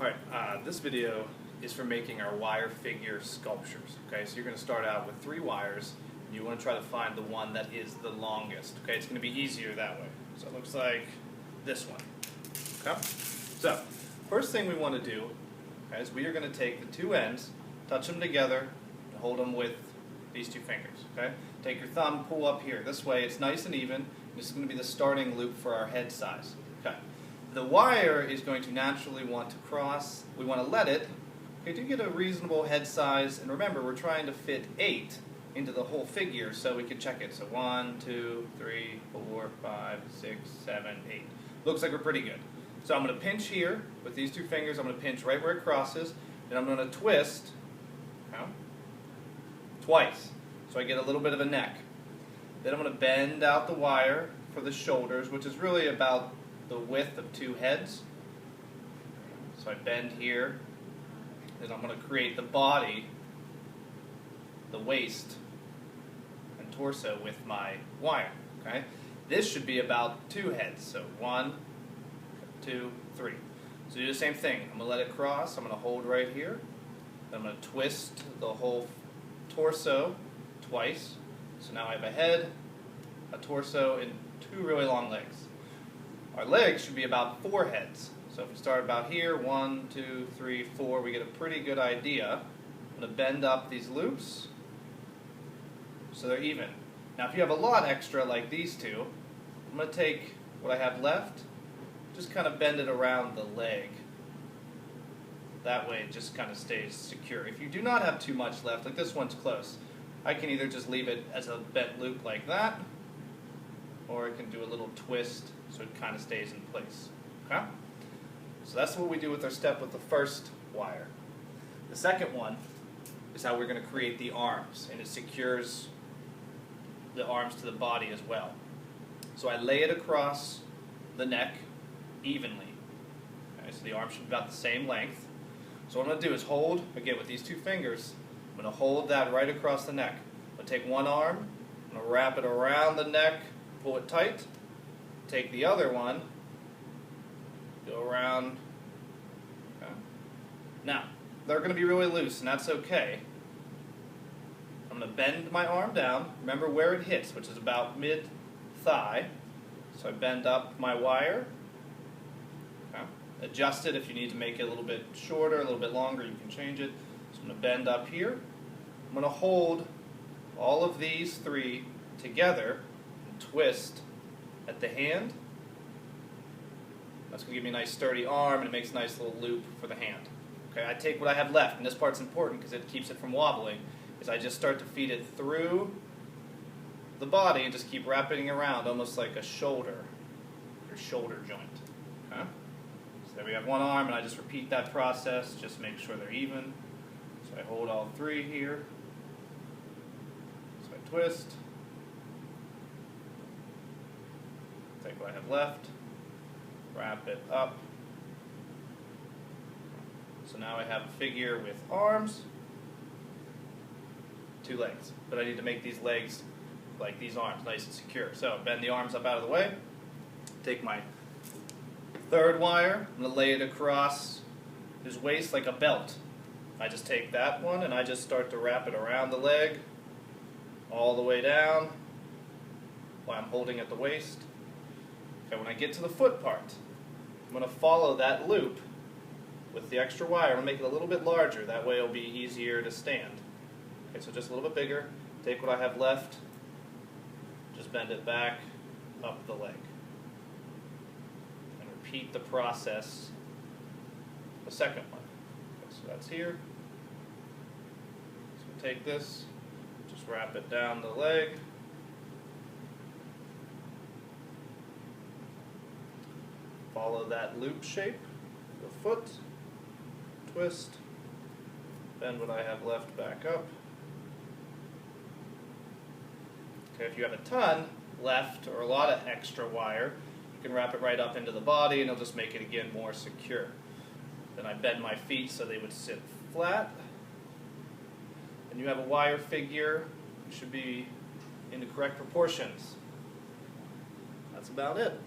Alright, this video is for making our wire figure sculptures. Okay, so you're going to start out with 3 wires, and you want to try to find the one that is the longest. Okay, it's going to be easier that way. So it looks like this one. Okay, so first thing we want to do, okay, is we are going to take the 2 ends, touch them together, and hold them with these 2 fingers. Okay, take your thumb, pull up here. This way, it's nice and even. This is going to be the starting loop for our head size. Okay. The wire is going to naturally want to cross. We want to let it. Okay, to get a reasonable head size, and remember, we're trying to fit 8 into the whole figure so we can check it. So 1, 2, 3, 4, 5, 6, 7, 8. Looks like we're pretty good. So I'm going to pinch here with these 2 fingers. I'm going to pinch right where it crosses, and I'm going to twist twice so I get a little bit of a neck. Then I'm going to bend out the wire for the shoulders, which is really about the width of 2 heads. So I bend here, then I'm going to create the body, the waist, and torso with my wire. Okay, this should be about 2 heads. So 1, 2, 3. So do the same thing. I'm going to let it cross. I'm going to hold right here. Then I'm going to twist the whole torso twice. So now I have a head, a torso, and 2 really long legs. Our legs should be about 4 heads. So if we start about here, 1, 2, 3, 4, we get a pretty good idea. I'm going to bend up these loops so they're even. Now if you have a lot extra like these 2, I'm going to take what I have left, just kind of bend it around the leg. That way it just kind of stays secure. If you do not have too much left, like this one's close, I can either just leave it as a bent loop like that, or I can do a little twist so it kind of stays in place. Okay? So that's what we do with our step with the first wire. The second one is how we're going to create the arms, and it secures the arms to the body as well. So I lay it across the neck evenly. Okay, so the arm should be about the same length. So what I'm going to do is hold, again with these 2 fingers, I'm going to hold that right across the neck. I'm going to take one arm, I'm going to wrap it around the neck, pull it tight, take the other one, go around. Okay. Now, they're going to be really loose, and that's okay. I'm going to bend my arm down. Remember where it hits, which is about mid-thigh. So I bend up my wire. Okay. Adjust it if you need to make it a little bit shorter, a little bit longer, you can change it. So I'm going to bend up here. I'm going to hold all of these 3 together and twist at the hand. That's going to give me a nice sturdy arm, and it makes a nice little loop for the hand. Okay, I take what I have left, and this part's important because it keeps it from wobbling, is I just start to feed it through the body and just keep wrapping around, almost like a shoulder, your shoulder joint. Okay? So there we have one arm, and I just repeat that process, just make sure they're even. So I hold all 3 here. So I twist. Take what I have left, wrap it up. So now I have a figure with arms, 2 legs. But I need to make these legs like these arms, nice and secure. So bend the arms up out of the way. Take my 3rd wire, I'm going to lay it across his waist like a belt. I just take that one and I just start to wrap it around the leg, all the way down, while I'm holding at the waist. Okay, when I get to the foot part, I'm going to follow that loop with the extra wire. I'm going to make it a little bit larger, that way it'll be easier to stand. Okay, so just a little bit bigger. Take what I have left, just bend it back up the leg. And repeat the process the second one. Okay, so that's here. So take this, just wrap it down the leg. Follow that loop shape, the foot, twist, bend what I have left back up. Okay, if you have a ton left or a lot of extra wire, you can wrap it right up into the body and it'll just make it again more secure. Then I bend my feet so they would sit flat. And you have a wire figure, it should be in the correct proportions. That's about it.